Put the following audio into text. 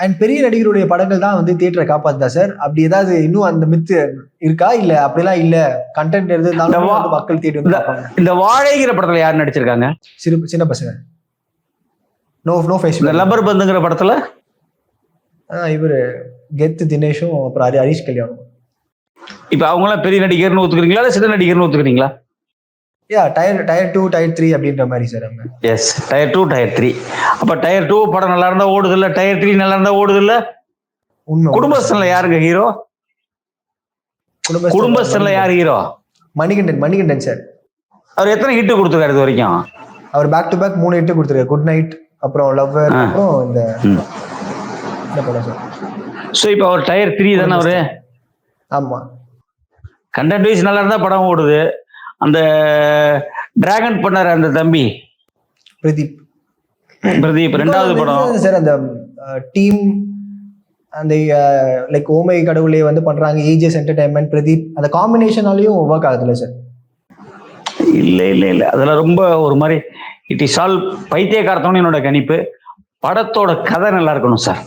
And பெரிய நடிகருடைய படங்கள் தான் வந்து தியேட்டரை காப்பாத்துதா சார்? அப்படி ஏதாவது இன்னும் அந்த மித்து இருக்கா? இல்ல அப்படிலாம் இல்ல. கண்டென்ட் இருந்தாலும் வந்து மக்கள் தேடி வந்து பார்ப்பாங்க. இந்த வாழைங்கிற படத்துல யார் நடிச்சிருக்காங்க? சின்ன பசங்க. No face. இந்த லப்பர் பந்துங்கிற படத்துல இவரு கெத்து தினேஷும் அப்புறம் ஹரிஷ் கல்யாணம். இப்ப அவங்க எல்லாம் பெரிய நடிகர்னு ஒத்துக்கிறீங்களா இல்ல சின்ன நடிகர்னு ஒத்துக்கிறீங்களா? டயர் 2 டயர் 3 அப்படின்ற மாதிரி சார் அவங்க. Yes, tier 2 tier 3. அப்ப டயர் 2 படம் நல்லா இருந்தா ஓடுது இல்ல, டயர் 3 நல்லா இருந்தா ஓடுது இல்ல. குடும்பஸ்தன்ல யாருங்க ஹீரோ? குடும்பஸ்தன்ல யார் ஹீரோ? மணிகண்டன் சார். அவர் எத்தனை ஹிட் கொடுத்துருக்காரு இது வரைக்கும்? அவர் பேக் டு பேக் 3 ஹிட் கொடுத்துருக்காரு. குட் நைட், அப்புறம் லவ்வர், அப்புறம் இந்த படம் சார். சோ இப்போ அவர் டயர் 3 தானே அவரு? ஆமா. கண்டென்ட் வைஸ் நல்லா இருந்தா படம் ஓடுது. அந்த டிராகன் பண்ணாரு அந்த தம்பி பிரதீப் ரெண்டாவது படம் சார். அந்த டீம் அந்த லைக் ஓமை கடவுளே வந்து பண்றாங்க. ஏஜஸ் என்டர்டைன்மெண்ட் பிரதீப் அந்த காம்பினேஷனாலையும் ஒர்க் ஆகுதுல்ல சார்? இல்ல அதெல்லாம் ரொம்ப ஒரு மாதிரி இட் இஸ் ஆல் பைத்தியக்காரத்தோன்னு என்னோட கணிப்பு. படத்தோட கதை நல்லா இருக்கணும் சார்.